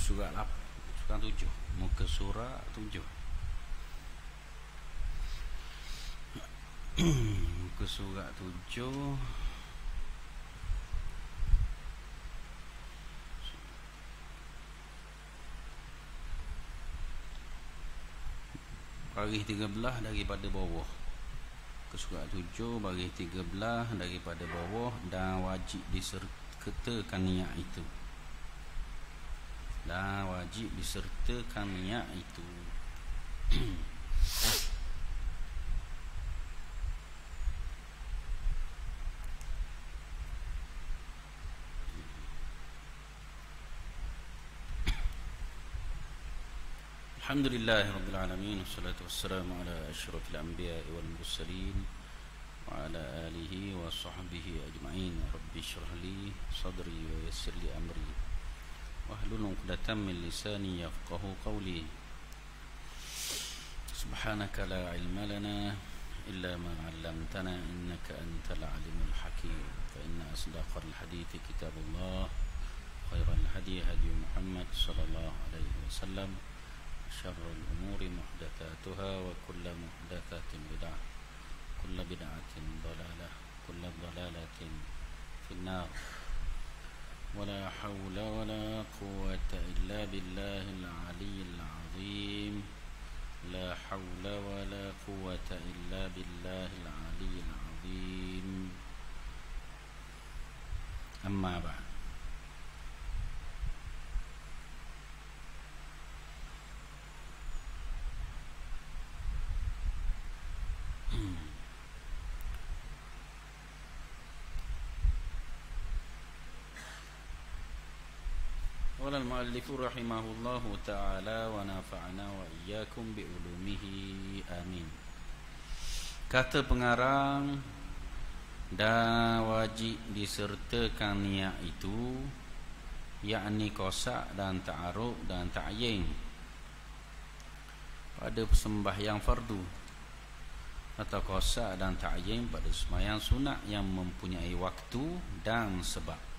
Surat 7, muka surat 7. Muka surat 7. Baris 13 daripada bawah. Ke surat 7 baris 13 daripada bawah, dan wajib disertakan niat itu. Dan wajib disertakan niat itu. Alhamdulillahirabbil alamin, wassalatu wassalamu ala asyrafil anbiya'i wal mursalin wa ala alihi wa sahbihi ajma'in. Rabbi shrah li sadri wa yassir li amri wahlul 'uqdatam min lisani yafqahu qawli. Subhanaka la ilma lana illa ma 'allamtana innaka antal alimul hakim. Fa inna asdaqal hadithi kitabullah, khairal hadi hadi Muhammad sallallahu alaihi wasallam, syarrul umuri muhdatsatuha wa kullu muhdatsatin bid'ah, kullu bid'atin dhalalah, kullu dhalalatin finnar. ولا حول ولا قوة إلا بالله العلي العظيم. لا حول ولا قوة إلا بالله العلي العظيم. أما بعد. Qala al-muallif rahimahullahu ta'ala wa nafa'ana wa iyyakum bi ulumihi, amin. Kata pengarang, dan wajib disertakan niat itu, yakni qasak dan ta'aruf dan ta'yin pada sembahyang fardu, atau qasak dan ta'yin pada sembahyang sunat yang mempunyai waktu dan sebab,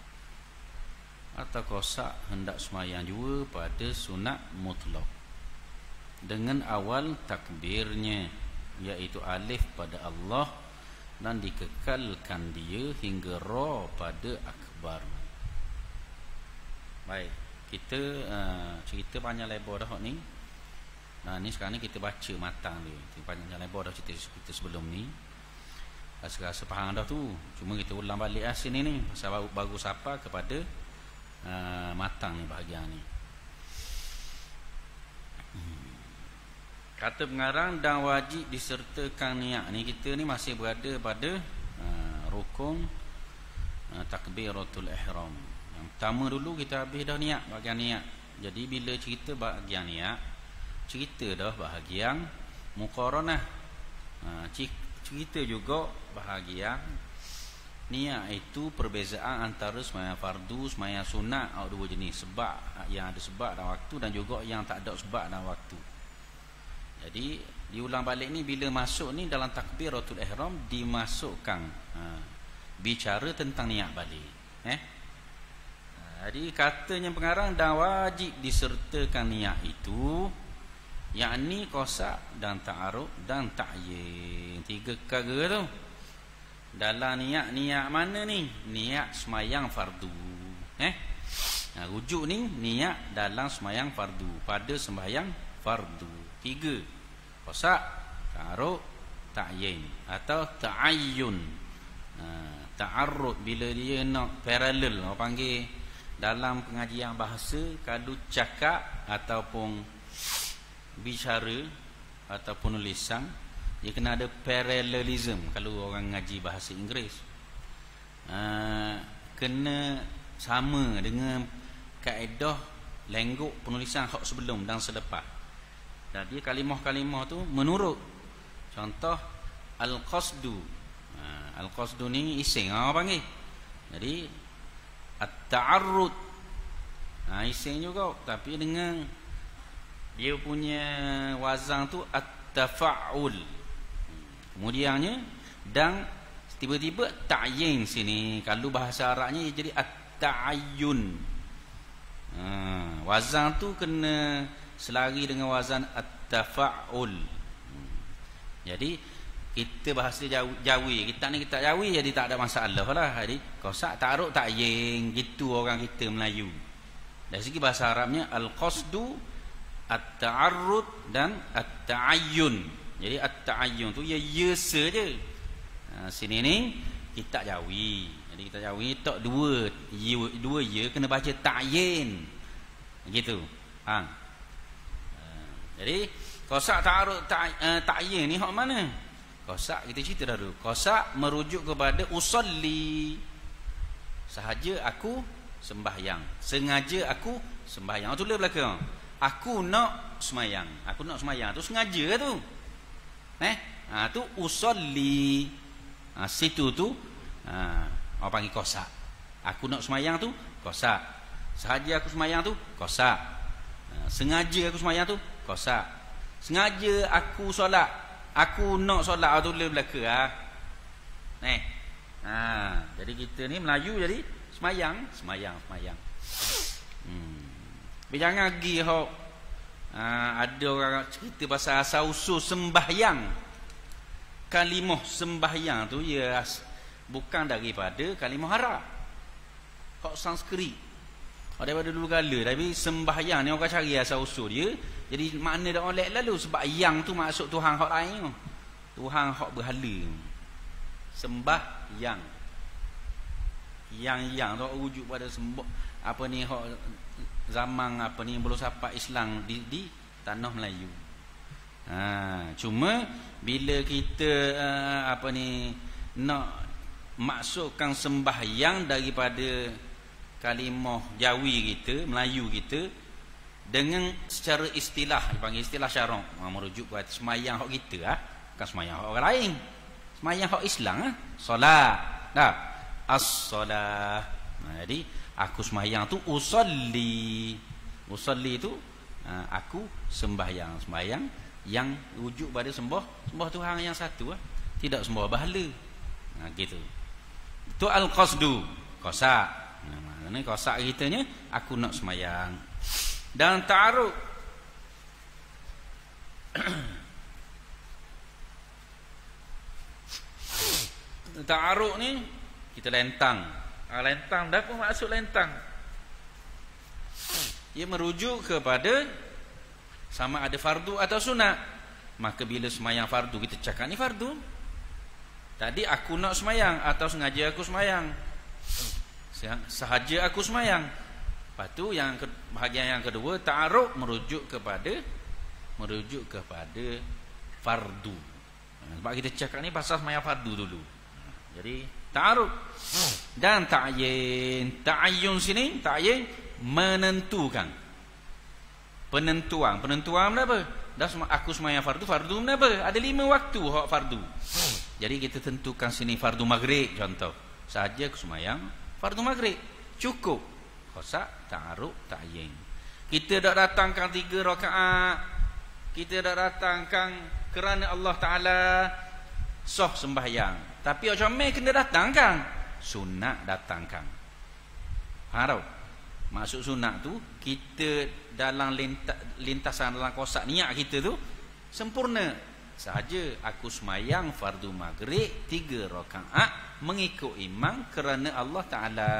atau qasak hendak sembahyang juga pada sunat mutlak dengan awal takbirnya, iaitu alif pada Allah, dan dikekalkan dia hingga ra pada akbar. Baik, kita cerita panjang lebar dah ni. Nah, ni sekarang ni kita baca matang dia. Panjang lebar dah cerita sebelum ni. Rasa faham dah tu. Cuma kita ulang balik sini ni pasal baru sapa kepada matang ni bahagian ni. Kata pengarang, dan wajib disertakan niat ni, kita ni masih berada pada rukun takbiratul ihram. Yang pertama dulu kita habis dah niat, bahagian niat. Jadi bila cerita bahagian niat, cerita dah bahagian muqaranah. Cerita juga bahagian niat itu perbezaan antara sembahyang fardu, sembahyang sunat, dua jenis. Sebab yang ada sebab dan waktu, dan juga yang tak ada sebab dan waktu. Jadi diulang balik ni, bila masuk ni dalam takbiratul ihram dimasukkan bicara tentang niat balik. Jadi katanya pengarang, dan wajib disertakan niat itu, yakni qasak dan ta'aruf dan ta'yin. Tiga perkara tu. dalam niat mana ni? Niat semayang fardu. Rujuk ni niat dalam semayang fardu, pada sembahyang fardu. 3. Qasak, ta'arud, ta'yin atau ta'ayyun. Ta'arud bila dia nak paralel, orang panggil dalam pengajian bahasa, kalau cakap ataupun bicara ataupun tulisan, dia kena ada parallelism. Kalau orang ngaji bahasa Inggeris, kena sama dengan kaedah lenggok penulisan hak sebelum dan selepas. Jadi kalimah-kalimah tu menurut. Contoh al-qasdu. Al-qasdu ni ising orang panggil. Jadi at-ta'arrud ising juga, tapi dengan dia punya wazan tu at-tafa'ul. Kemudiannya dan tiba-tiba ta'yin sini. Kalau bahasa Arabnya jadi at-ta'ayyun. Wazan tu kena selari dengan wazan at-tafa'ul. Jadi kita bahasa Jawi, kita ni kita Jawi, jadi tak ada masalah lah. Jadi qasak, ta'arud, ta'yin, gitu orang kita Melayu. Dari segi bahasa Arabnya al-qasdu, at-ta'arud dan at-ta'ayyun. Jadi at-ta'ayyun tu ya saja. Sini ni kita Jawi. Jadi kita Jawi tak dua ya kena baca ta'yin. Gitu. Jadi qasak, ta'arud, ta'yin ni hak mana? Qasak kita cerita dah dulu. Qasak merujuk kepada usalli. Sahaja aku sembahyang. Sengaja aku sembahyang. Tulis belakang. Aku nak semayang. Aku nak semayang tu sengaja tu. Tu usalli. Situ tu orang panggil qasak. Aku nak semayang tu qasak. Sahaja aku semayang tu qasak. Sengaja aku semayang tu qasak. Sengaja aku solat, aku nak solat, tulis belaka. Jadi kita ni Melayu, jadi semayang. Tapi jangan pergi ada orang cerita pasal asal usul sembahyang. Kalimah sembahyang tu ya bukan daripada kalimah Arab, hak Sanskrit, daripada dulu kala. Tapi sembahyang ni orang cari asal usul dia. Jadi makna dah oleh lalu, sebab yang tu maksud Tuhan hak lain, Tuhan hak berhala. Sembahyang, yang tu rujuk pada sembah apa ni, hak zaman apa ni belum sampai Islam di tanah Melayu. Cuma bila kita nak maksudkan sembahyang daripada kalimah Jawi kita, Melayu kita, dengan secara istilah, dipanggil istilah syarak, merujuk kepada semayang hak kita, bukan semayang hak orang lain, semayang hak Islam, solat, as-solah. Jadi aku semayang tu usalli tu aku sembahyang yang rujuk pada sembah Tuhan yang satu, tidak sembah bahala. Gitu. Itu al-qasdu, qasak. Maknanya qasak kitanya aku nak semayang. Dan ta'arud, ta'arud ni kita lentang. Lentang, dah apa maksud lentang? Ia merujuk kepada sama ada fardu atau sunat. Maka bila semayang fardu, kita cakap ni fardu. Tadi aku nak semayang atau sengaja aku semayang, sahaja aku semayang. Lepas tu yang bahagian yang kedua, ta'arud merujuk kepada fardu. Sebab kita cakap ni pasal semayang fardu dulu. Jadi ta'arud dan ta'yin. Ta'ayyun sini, ta'yin menentukan. Penentuan kenapa? Dah aku semayang fardu kenapa? Ada 5 waktu hak fardu. Jadi kita tentukan sini fardu maghrib contoh. Saja aku semayang fardu maghrib, cukup. Qasak, ta'arud, ta'yin. Kita dah datangkan 3 rakaat, kita dah datangkan kerana Allah Ta'ala sah sembahyang. Tapi macam mana kena datangkan? Sunat datangkan. Harap maksud sunat tu, kita dalam lintasan dalam kosak niat kita tu sempurna. Sahaja aku semayang fardu maghrib 3 rakaat mengikut imam kerana Allah Ta'ala.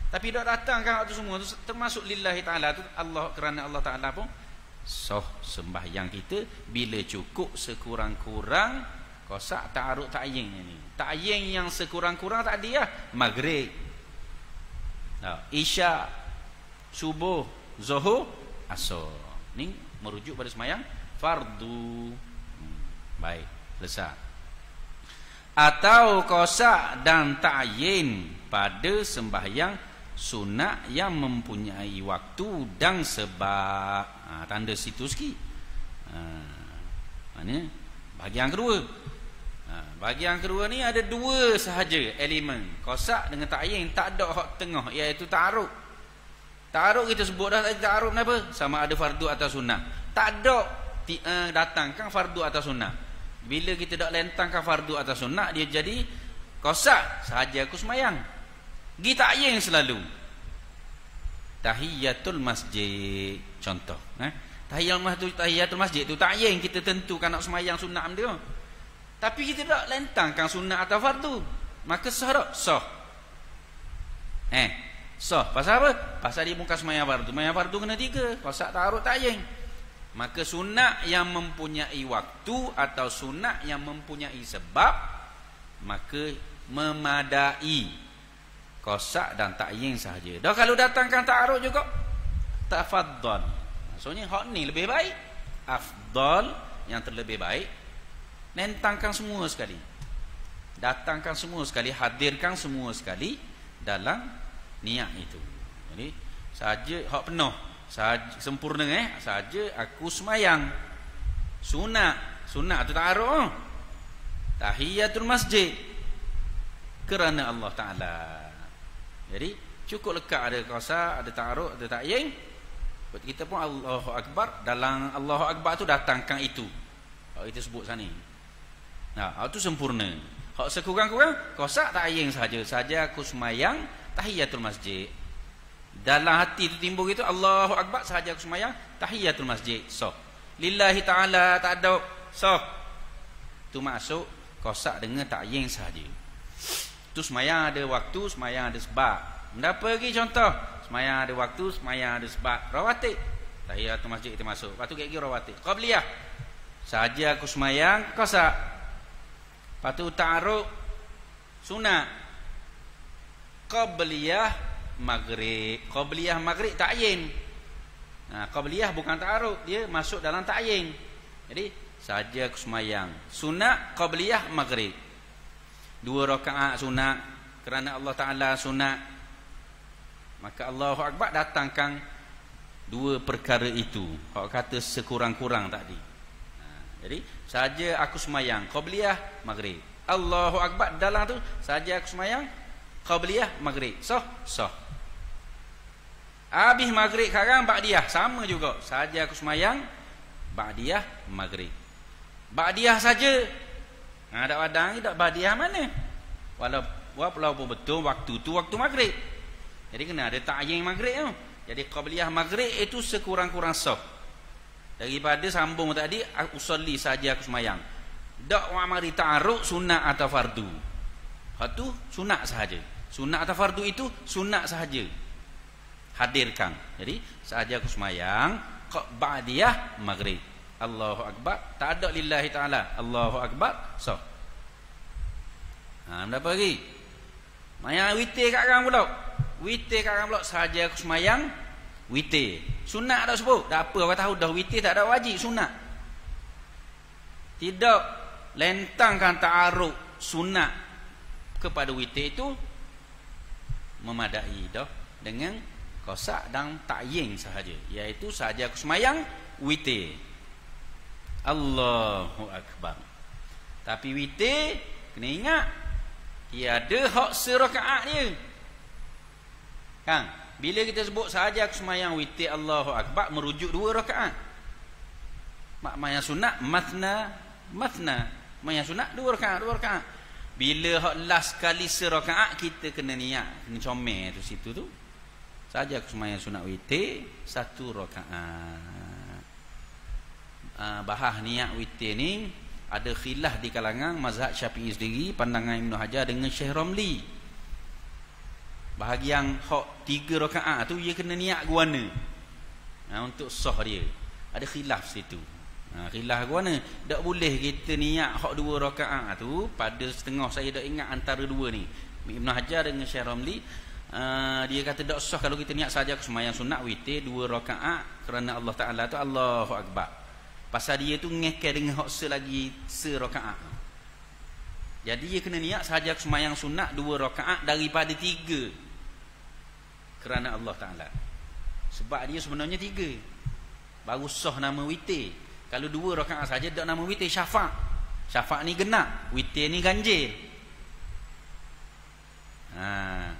Tapi dak datang kan waktu semua tu termasuk lillahi ta'ala tu Allah, kerana Allah Ta'ala pun sah sembahyang kita bila cukup sekurang-kurang kosak ta'arud ta'yin ni. Ta'yin yang sekurang-kurang tak ada lah. Maghrib, isya, subuh, zuhur, asar. Ni merujuk pada sembahyang fardu. Baik, selesai. Atau kosak dan ta'yin pada sembahyang sunat yang mempunyai waktu dan sebab. Tanda situ sikit. Maknanya bahagian kedua. Bahagian kedua ni ada dua sahaja elemen, kosak dengan ta'yin, tak ada hak tengah, iaitu ta'arud. Ta'arud kita sebut dah tadi, ta'arud kenapa? Sama ada fardu atau sunat. Tak ada datangkan fardu atau sunat. Bila kita dak lentangkan fardu atau sunat, dia jadi kosak sahaja aku semayang. Gi ta'yin selalu. Tahiyatul masjid contoh, tahiyatul masjid tu ta'yin, kita tentukan nak semayang sunat dia. Tapi kita tak lentangkan sunat atau fardu, maka sah tak? Sah. Sah. Pasal apa? Pasal dia bukan semayang fardu. Semayang fardu kena 3, kosak, ta'arud, ta'yin. Maka sunat yang mempunyai waktu atau sunat yang mempunyai sebab, maka memadai kosak dan ta'yin sahaja. Dah kalau datangkan ta'arud juga, tafaddal. Maksudnya hak ni lebih baik, afdal, yang terlebih baik, lentangkan semua sekali, datangkan semua sekali, hadirkan semua sekali dalam niat itu. Jadi saja hak penuh, saja sempurna, saja aku semayang sunat tu ta'arud, tahiyatul masjid kerana Allah Ta'ala. Jadi cukup lekat ada kosak, ada ta'arud, ada ta'yin. Kita pun Allahu Akbar, dalam Allahu Akbar tu datangkan itu. Hak kita sebut sana. Hak tu sempurna. Hak sekurang-kurang kosak, ta'yin saja aku semayang tahiyatul masjid. Dalam hati tu timbul gitu, Allahu Akbar sahaja aku semayang tahiyatul masjid, sah. Lillahi ta'ala tak ada, sah. Tu masuk kosak dengan ta'yin sahaja. Tu semayang ada waktu, semayang ada sebab. Mendapat lagi contoh, semayang ada waktu, semayang ada sebab. Rawatib, tahiyatul masjid kita masuk. Lepas tu lagi rawatib. Qabliyah, sahaja aku semayang kosak. Lepas tu ta'arud sunat. Qabliyah maghrib. Qabliyah maghrib ta'yin. Qabliyah bukan ta'arud, dia masuk dalam ta'yin. Jadi sahaja aku semayang sunat qabliyah maghrib, 2 rakaat sunat kerana Allah Ta'ala sunat, maka Allahu Akbar datangkan 2 perkara itu. Hak kata sekurang-kurang tadi. Jadi saja aku semayang qabliyah maghrib, Allahu Akbar dalam tu saja aku semayang qabliyah maghrib, sah. Habis maghrib sekarang ba'diyah, sama juga, saja aku semayang ba'diyah maghrib. Ba'diyah saja. Tak padang ni, tak ba'diyah mana? Walaupun betul waktu tu waktu maghrib. Jadi kena ada ta'yin maghrib tu. Jadi qabliyah maghrib itu sekurang-kurang sah. Daripada sambung tadi, usolli saja aku semayang. Tak wa'amari ta'arud sunat atau fardu. Hak tu sunat sahaja. Sunat atau fardu itu sunat sahaja. Hadirkan. Jadi sahaja aku semayang ba'diyah maghrib, Allahu Akbar, tak ada lillahi ta'ala, Allahu Akbar, sah. Berapa lagi? Mayang witir kat orang pula. Witir kat orang pula, sahaja aku semayang witir. Sunat tak sebut? Tak apa, orang tahu dah witir tak ada wajib, sunat. Tidak lentangkan ta'arud sunat kepada witir itu memadai dah dengan kosak dan ta'yin sahaja, iaitu sahaja aku semayang witir, Allahu Akbar. Tapi witir kena ingat, dia ada hak serakaat dia. Kan? Bila kita sebut sahaja aku semayang witir Allahu Akbar, merujuk 2 rakaat. Maknanya sunat mathna. Maknanya sunat 2 rakaat. Bila hak last kali serakaat, kita kena niat, kena comel tu situ tu. Sahaja aku semayang sunat witir 1 rakaat. Bahas niat witir ni ada khilaf di kalangan mazhab Syafi'i sendiri, pandangan Ibn Hajar dengan Syekh Romli. Bahagian hak 3 rakaat tu dia kena niat guana. Untuk sah dia. Ada khilaf situ. Khilaf guana. Tak boleh kita niat hak 2 rakaat tu pada setengah, saya tak ingat antara dua ni. Ibn Hajar dengan Syekh Romli, dia kata tak sah kalau kita niat saja sembahyang sunat witir 2 rakaat kerana Allah Taala tu Allahu Akbar. Pasal dia tu ngekeh dengan hak selagi serakaat. Jadi dia kena niat sahaja sembahyang sunat 2 rakaat daripada 3. Kerana Allah Taala. Sebab dia sebenarnya 3. Baru sah nama witir. Kalau 2 rakaat saja tak nama witir, syafa'. Syafa' ni genap, witir ni ganjil.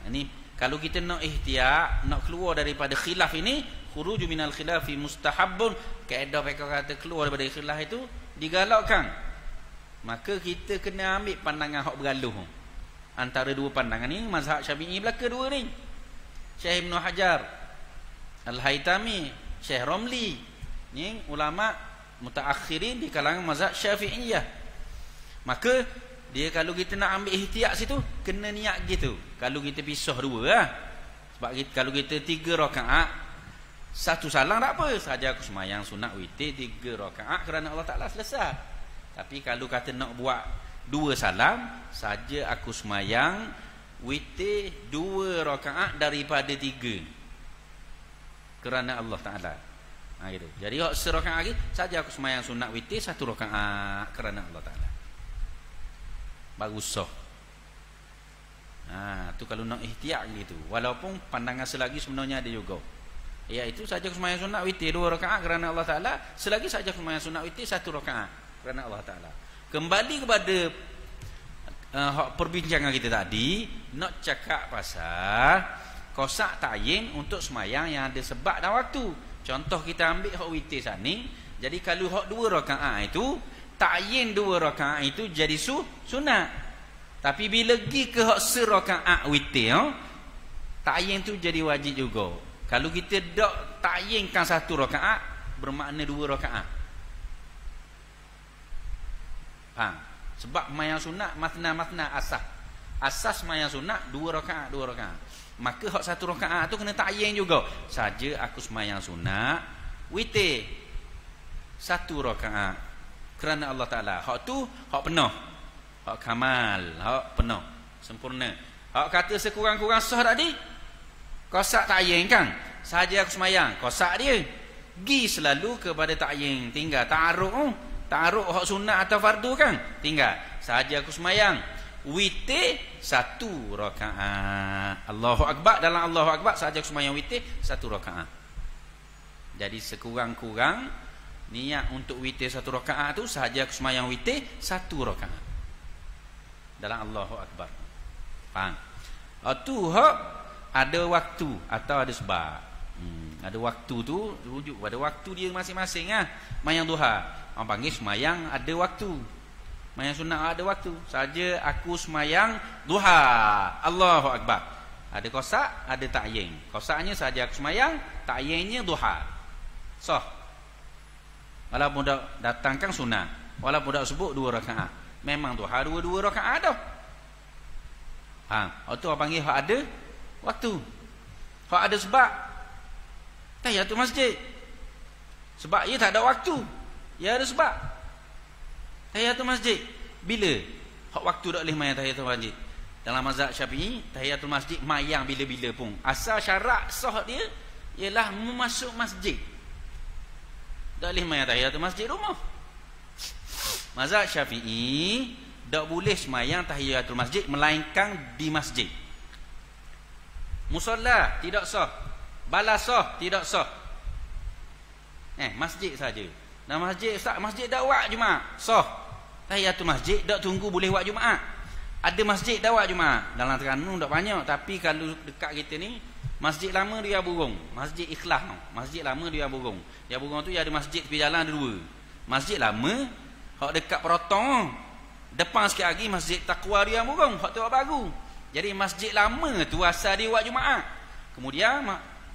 Ini kalau kita nak ihtiyat, nak keluar daripada khilaf ini, khuruju minal khilafi mustahabbun, kaedah mereka kata keluar daripada khilaf itu digalakkan. Maka kita kena ambil pandangan hak bergaluh antara dua pandangan ni. Mazhab Syafi'i belaka dua ni, Syekh Ibn Hajar Al-Haytami, Syekh Romli, ni ulama mutaakhirin di kalangan mazhab Syafi'iyah. Maka dia kalau kita nak ambil ihtiyat situ kena niat gitu. Kalau kita pisah 2 lah. Sebab kita, kalau kita 3 rakaat 1 salam tak apa, saja aku sembahyang sunat witir 3 rakaat kerana Allah Taala, selesai. Tapi kalau kata nak buat 2 salam, saja aku sembahyang witir 2 rakaat daripada 3 kerana Allah Taala. Gitu. Jadi hak serakaat lagi, saja aku sembahyang sunat witir 1 rakaat kerana Allah Taala. Bagus sah. Tu kalau nak ihtiyat gitu. Walaupun pandangan selagi sebenarnya ada juga. Iaitu saja sembahyang sunat witir 2 rakaat kerana Allah Taala, selagi saja sembahyang sunat witir 1 rakaat kerana Allah Taala. Kembali kepada perbincangan kita tadi, nak cakap pasal kosak ta'yin untuk sembahyang yang ada sebab dan waktu. Contoh kita ambil hak witir sani. Jadi kalau hak 2 rakaat itu, ta'yin 2 rakaat itu jadi sunat. Tapi bila pergi ke hak serakaat witir, ta'yin tu jadi wajib juga. Kalau kita tak ta'yinkan 1 rakaat, bermakna 2 rakaat. Faham? Sebab sembahyang sunat matna asas. Asas sembahyang sunat 2 rakaat 2 rakaat. Maka hak 1 rakaat tu kena ta'yin juga. Saja aku sembahyang sunat witir 1 rakaat kerana Allah Taala. Hak tu hak penuh, hak kamal, hak penuh, sempurna. Hak kata sekurang-kurang sah tadi, kosak ta'yin kan, saja aku sembahyang kosak dia. Gi selalu kepada ta'yin, tinggal ta'aruk. Ta'aruk hak sunat atau fardu kan, tinggal saja aku sembahyang witir 1 rakaat. Allahu Akbar, dalam Allahu Akbar saja aku sembahyang witir 1 rakaat. Jadi sekurang-kurang niat untuk witir 1 rakaat tu sahaja aku sembahyang witir 1 rakaat dalam Allahu Akbar. Faham? Tu hak ada waktu atau ada sebab. Ada waktu tu rujuk pada waktu dia masing-masing ah. Sembahyang duha, orang panggil sembahyang ada waktu. Sembahyang sunat ada waktu. Saja aku sembahyang duha, Allahu Akbar. Ada kosak, ada ta'yin. Kosaknya saja aku sembahyang, ta'yinnya duha. Sah. Walaupun dah datangkan sunat, walaupun dah sebut 2 rakaat, memang tu hak 2 rakaat dah. Tu orang panggil hak ada waktu. Hak ada sebab tahiyatul masjid. Sebab ia tak ada waktu, ia ada sebab. Tahiyatul masjid bila? Hak waktu tak boleh main tahiyatul masjid. Dalam mazhab Syafi'i, tahiyatul masjid mayang bila-bila pun. Asal syarat sah dia ialah masuk masjid. Tak boleh main tahiyatul masjid rumah. Mazhab Syafi'i tak boleh sembahyang tahiyatul masjid melainkan di masjid. Musalla tidak sah, balas sah tidak sah. Masjid saja. Dan masjid masjid dak buat Jumaat sah. Tahiyatul masjid dak tunggu boleh buat Jumaat. Ada masjid dak buat Jumaat. Dalam Terengganu dak banyak, tapi kalau dekat kita ni masjid lama dia burung, masjid Ikhlas no. Masjid lama dia burung. Dia burung tu dia ada masjid tepi jalan ada 2. Masjid lama hak dekat Perotong. Depan sikit lagi masjid Taqwa dia burung, hak tu baru. Jadi masjid lama tu asal dia buat Jumaat. Kemudian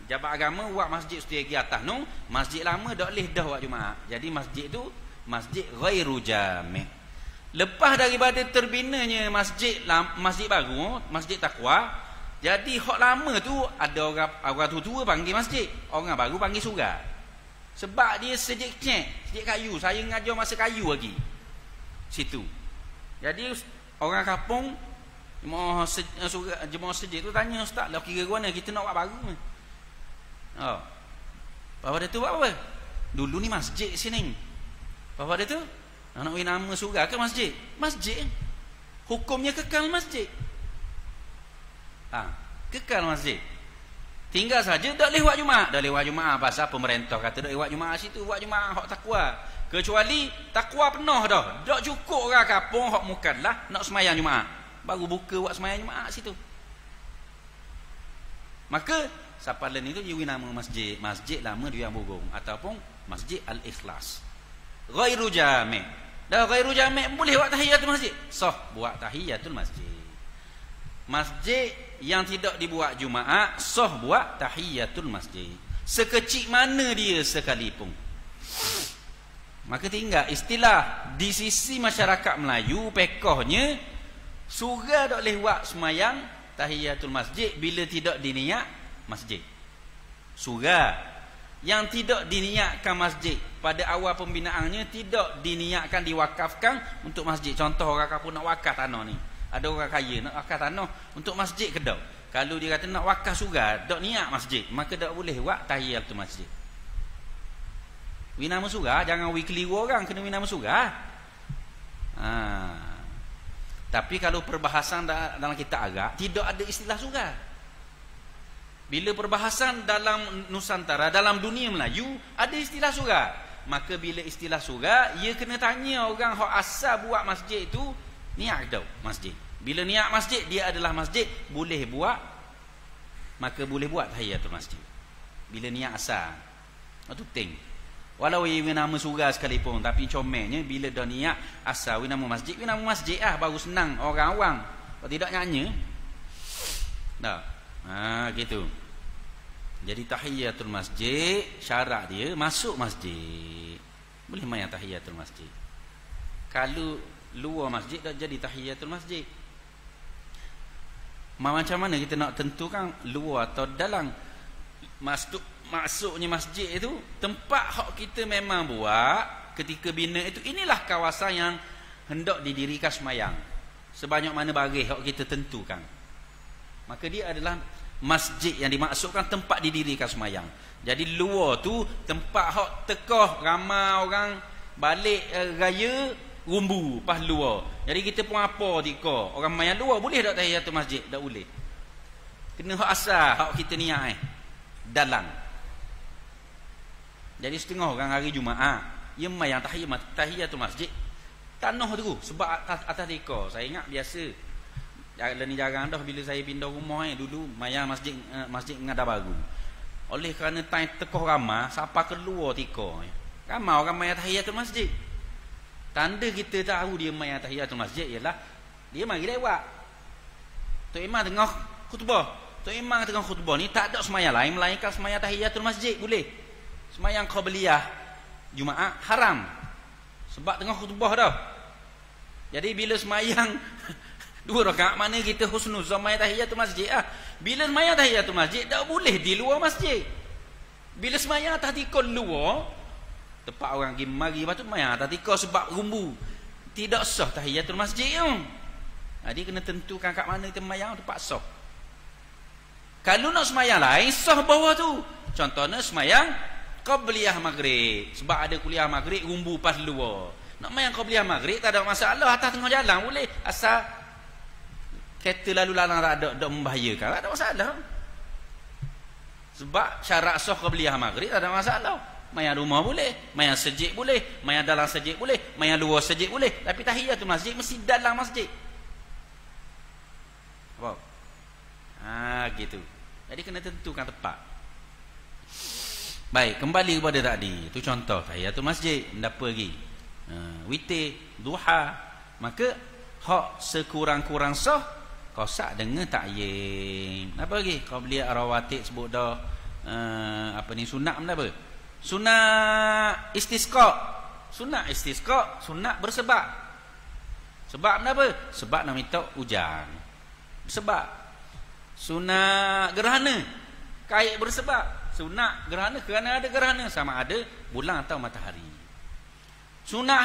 jabat agama buat masjid setiap atas no. Masjid lama dak boleh dah buat Jumaat. Jadi masjid tu masjid ghairu jami'. Lepas daripada terbinanya masjid baru, masjid takwa, jadi hak lama tu ada orang tua panggil masjid, orang baru panggil surga. Sebab dia sejik kayu. Saya ngajar masa kayu lagi situ. Jadi orang kampung jemaah sejik tu tanya ustaz, lah kira mana kita nak buat baru ni? Oh. Bapak dia tu buat apa? Dulu ni masjid sini. Bapak dia tu nak beri nama surga ke masjid? Masjid. Hukumnya kekal masjid. Kekal masjid. Tinggal saja tak lewat Jumaat. Dah lewat Jumaat pasal pemerintah kata tak lewat Jumaat situ, buat Jumaat hak takwa. Kecuali takwa penuh dah. Tak cukup orang kampung hak mukadlah nak sembahyang Jumaat. Baru buka buat sembahyang Jumaat situ. Maka sapalan itu dia beri nama masjid. Masjid lama dia yang Bogong ataupun Masjid Al-Ikhlas. Ghairu jami'. Dah ghairu jami' boleh buat tahiyatul masjid. Sah buat tahiyatul masjid. Masjid yang tidak dibuat Jumaat sah buat tahiyatul masjid. Sekecil mana dia sekalipun. Maka tinggal istilah di sisi masyarakat Melayu pekohnya surga tak boleh buat semayang tahiyatul masjid bila tidak diniat masjid. Surga yang tidak diniatkan masjid pada awal pembinaannya tidak diniatkan diwakafkan untuk masjid. Contoh orang kampung nak wakaf tanah ni, ada orang kaya nak wakaf tanah untuk masjid ke tak? Kalau dia kata nak wakaf surga, tak niat masjid, maka tak boleh buat tahiyatul masjid. Wi nama surga, jangan wi keliru orang kena wi nama surga. Tapi kalau perbahasan dalam kitab agak tidak ada istilah surga. Bila perbahasan dalam Nusantara, dalam dunia Melayu ada istilah surga. Maka bila istilah surga, ia kena tanya orang hak asal buat masjid itu niat tak masjid. Bila niat masjid dia adalah masjid, boleh buat, maka boleh buat tahiyatul masjid. Bila niat asal. Itu penting. Walau ia nama surga sekalipun, tapi comelnya bila dah niat asal nama masjid, nama masjid baru senang orang-orang. Kalau tidak nyanyi. Dah. Gitu. Jadi tahiyatul masjid syarat dia masuk masjid. Boleh main tahiyatul masjid. Kalau luar masjid dah jadi tahiyatul masjid. Macam mana kita nak tentukan luar atau dalam? Masuknya masjid itu tempat hak kita memang buat ketika bina itu, inilah kawasan yang hendak didirikan semayang. Sebanyak mana baris hak kita tentukan, maka dia adalah masjid yang dimaksudkan tempat didirikan semayang. Jadi luar tu tempat hak tekah ramai orang balik raya rumbu pas luar. Jadi kita pun apa tika orang main luar boleh tak tahiyatul masjid? Tak boleh. Kena hak asal hak kita niat dalam. Jadi setengah orang hari Jumaat dia main tahiyatul masjid tanah tu sebab atas tika. Saya ingat biasa ni jarang dah bila saya pindah rumah dulu maya masjid Ngada Baru. Oleh kerana time tekoh ramai siapa keluar tika. Ramai orang maya tahiyatul masjid. Tanda kita tahu dia maya tahiyatul masjid ialah dia mari lewat. Tok Imam tengah khutbah. Tok Imam tengah khutbah ni tak ada semaya lain melainkan semaya tahiyatul masjid boleh. Semayang qabliyah Jumaat haram. Sebab tengah khutbah dah. Jadi bila semayang 2 rakaat mana kita husnuzon sembahyang tahiyatul masjid Bila sembahyang tahiyatul masjid tak boleh di luar masjid. Bila sembahyang atas tikar luar tempat orang pergi mari patut sembahyang atas tikar sebab rumbu, tidak sah tahiyatul masjid tu. Dia kena tentukan kat mana kita sembahyang tempat sah. Kalau nak sembahyang lain sah bawah tu. Contohnya sembahyang qabliyah maghrib, sebab ada kuliah maghrib rumbu pas luar. Nak sembahyang qabliyah maghrib tak ada masalah, atas tengah jalan boleh, asal kereta lalu lalang tak ada membahayakan, tak ada masalah. Sebab syarat sah qabliyah maghrib tak ada masalah. Mayang rumah boleh, mayang sejid boleh, mayang dalam sejid boleh, mayang luar sejid boleh, tapi tahiyatul masjid mesti dalam masjid. Apa? Gitu. Jadi kena tentukan tepat. Baik, kembali kepada tadi. Itu contoh tahiyatul masjid, apa lagi? Witir, duha. Maka hak sekurang-kurang sah kosak dengan ta'yin. Apa lagi? Qabliyah rawatib sebut dah. Sunat apa? Sunat istisqa. Sunat istisqa, sunat bersebab. Sebab kenapa? Sebab nak minta hujan. Sebab sunat gerhana, kait bersebab. Sunat gerhana kerana ada gerhana, sama ada bulan atau matahari. Sunat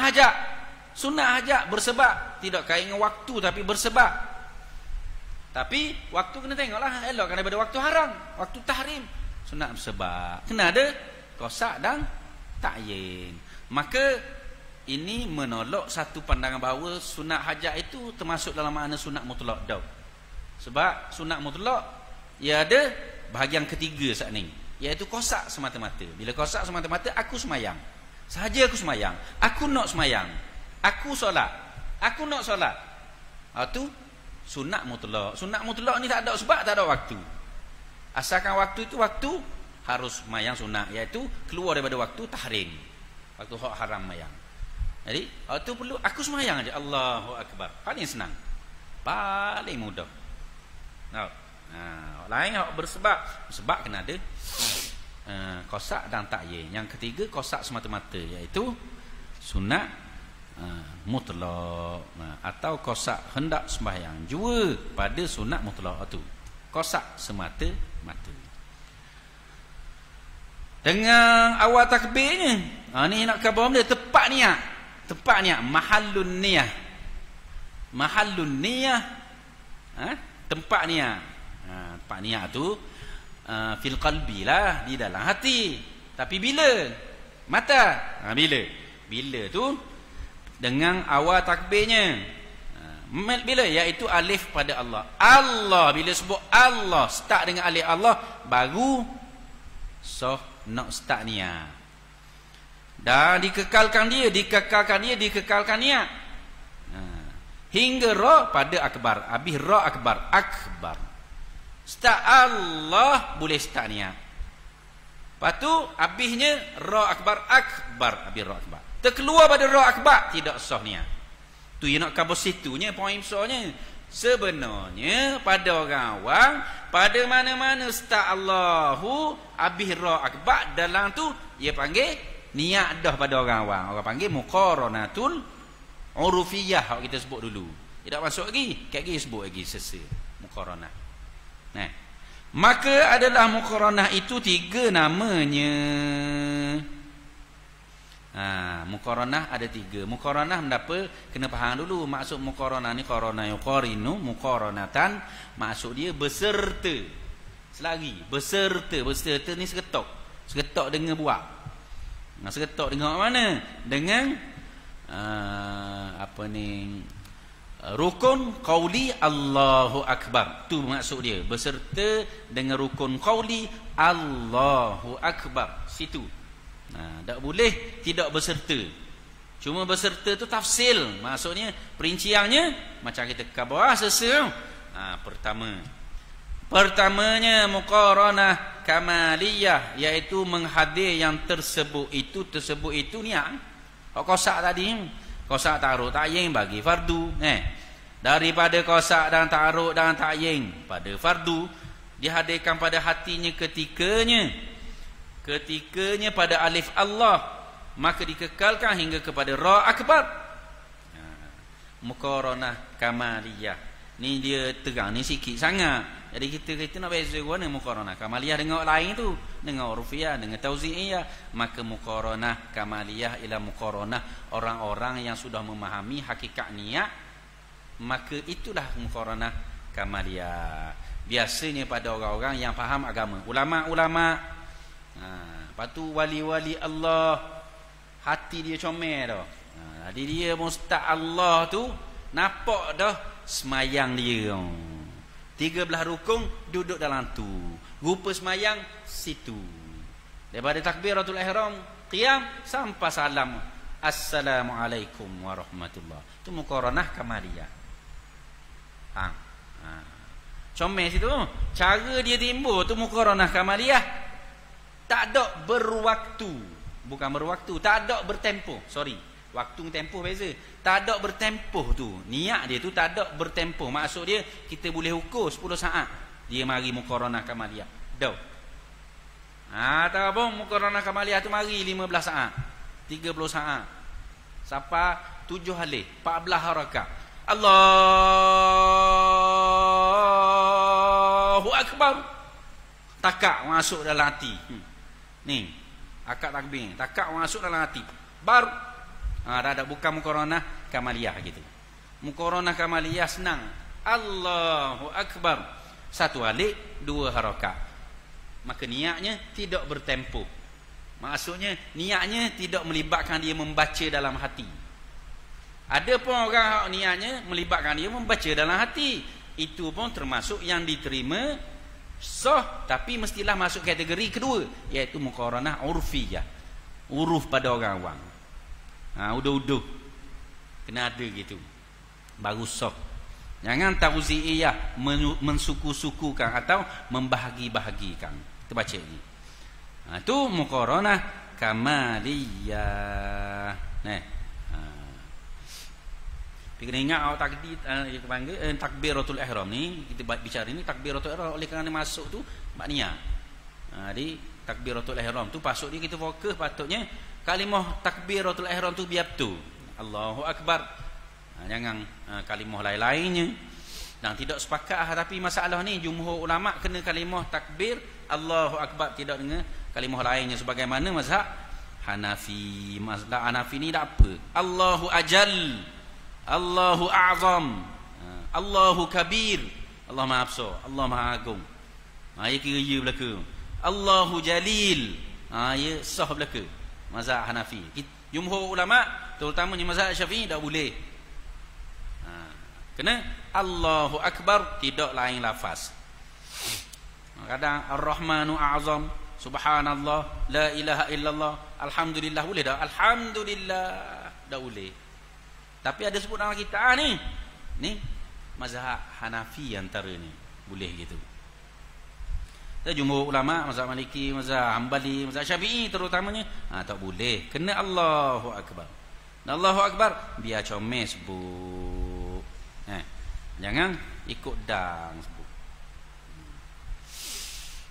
hajat bersebab, tidak kait dengan waktu tapi bersebab. Tapi waktu kena tengoklah, elok daripada waktu haram, waktu tahrim. Sunat bersebab, kena ada kosak dan ta'yin. Maka ini menolak satu pandangan bahawa sunat hajat itu termasuk dalam makna sunat mutlak. Sebab sunat mutlak ia ada bahagian ketiga saat ni, iaitu kosak semata-mata. Bila kosak semata-mata, aku semayang, sahaja aku semayang, aku nak semayang, aku solat, aku nak solat. Itu sunat mutlak. Sunat mutlak ni tak ada sebab, tak ada waktu. Asalkan waktu itu waktu harus semayang sunat, iaitu keluar daripada waktu tahrim, waktu hak haram mayang. Jadi itu perlu aku semayang aja, Allahu Akbar. Paling senang, paling mudah. Lain hak bersebab kena ada kosak dan ta'yin. Yang ketiga kosak semata-mata, iaitu sunat mutlak, atau kosak hendak sembahyang jua pada sunat mutlak itu, kosak semata-mata. Dengan awal takbirnya, ni nak khabar dia tepat niat. Mahallun niyah, tempat niat. Tempat niat tu fil qalbi lah, di dalam hati. Tapi bila? Mata. Bila tu dengan awal takbirnya. Bila? Iaitu alif pada Allah. Allah, bila sebut Allah, start dengan alif Allah, baru nak start niat. Dan dikekalkan niat. Hingga ra pada akbar. Habis ra akbar. Start Allah, boleh start niat. Lepas tu habisnya ra akbar. Habis ra akbar, terkeluar pada ra akbar, tidak sah niat. Tu yang nak kabur situnya, poin besarnya. Sebenarnya pada orang awam, pada mana-mana start Allahu, habis ra akbar, dalam tu dia panggil niat dah pada orang awam. Orang panggil muqaranatul urufiyah, hak kita sebut dulu. Tidak masuk lagi, kat lagi sebut lagi sesa muqaranah. Maka adalah muqaranah itu tiga namanya. Muqaranah ada tiga. Muqaranah menapa? Kena faham dulu maksud muqaranah ni. Qarana yuqarinu muqaranatan, maksud dia berserta. Selagi berserta ni seketok dengan buat. Seketok dengan mana? Dengan rukun qauli Allahu Akbar. Tu maksud dia, berserta dengan rukun qauli Allahu Akbar. Situ. Tak boleh tidak berserta. Cuma berserta tu tafsil, maksudnya perinciannya macam kita ke bawah sesa. Pertamanya muqaranah kamaliyah, iaitu menghadir yang tersebut itu niat. Kosak tadi, kosak taruh ta'yin bagi fardu. Daripada kosak dan taruh dan ta'yin pada fardu, dihadirkan pada hatinya ketikanya pada alif Allah, maka dikekalkan hingga kepada ra akbar. Muqaranah kamaliyah ni dia terang ni sikit sangat. Jadi kita nak beza mana muqaranah kamaliyah dengan lain tu, dengan urfiyah, dengan tauzi'iyah. Maka muqaranah kamaliyah ialah muqaranah orang-orang yang sudah memahami hakikat niat, maka itulah muqaranah kamaliyah. Biasanya pada orang-orang yang faham agama, ulama-ulama, lepas tu wali-wali Allah, hati dia comel dah. Jadi dia mustaq Allah tu nampak dah semayang dia. 13 rukun duduk dalam tu. Rupa semayang situ. Daripada takbiratul ihram, qiyam sampai salam, assalamualaikum warahmatullahi. Itu muqaranah kamaliyah. Comel situ. Cara dia timbul tu muqaranah kamaliyah. Tak ada berwaktu. Bukan berwaktu, tak ada bertempoh. Sorry. Waktu tempoh beza. Tak ada bertempoh tu. Niat dia tu tak ada bertempoh. Maksud dia kita boleh ukur 10 saat dia mari muqaranah kamaliyah. Dah. Tak apa muqaranah kamaliyah tu mari 15 saat, 30 saat. Sampai 7 halih, 14 rakaat. Allahu Akbar. Takak masuk dalam hati. Ni, akad takbir. Takak masuk dalam hati. Baru dah bukan muqaranah kamaliyah gitu. Muqaranah kamaliyah senang. Allahu Akbar. Satu alik, dua harakat. Maka niatnya tidak bertempo. Maksudnya niatnya tidak melibatkan dia membaca dalam hati. Ada pun orang niatnya melibatkan dia membaca dalam hati. Itu pun termasuk yang diterima sah, tapi mestilah masuk kategori kedua, iaitu muqaranah urfiyah. Uruf pada orang awam. Uduh-uduh kena ada gitu baru sah. Jangan tauzi'iyah, mensuku-sukukan atau membahagi-bahagikan. Kita baca ni. Itu muqaranah kamaliyah. Kena ingat awak takdir panggil takbiratul ihram ni, kita bicara ni takbiratul ihram oleh kerana masuk tu maknanya. Jadi takbiratul ihram tu pasuk dia kita fokus patutnya kalimah takbiratul ihram tu biar betul. Allahu Akbar. Jangan kalimah lain-lainnya. Dan tidak sepakat tapi masalah ni jumhur ulama kena kalimah takbir Allahu Akbar, tidak dengan kalimah lainnya sebagaimana mazhab Hanafi. Mazhab Hanafi ni tak apa. Allahu ajal, Allahu a'zam, Allahu kabir, Allah Maha Besar, Allah Maha Agung. Ya kira ya belaka. Allahu jalil, ya sah belaka. Mazhab Hanafi. Jumhur ulama terutamanya mazhab Syafi'i tak boleh. Kena Allahu Akbar, tidak lain lafaz. Kadang Ar-Rahmanu a'zam, Subhanallah, La ilaha illallah, Alhamdulillah boleh tak? Alhamdulillah tak boleh. Tapi ada sebut dalam kita ni mazhab Hanafi antara ni boleh gitu. Dan jumhur ulama mazhab Maliki, mazhab Hambali, mazhab Syafi'i terutamanya tak boleh. Kena Allahu Akbar. Dan Allahu Akbar biar comel sebut. Jangan ikut dang sebut.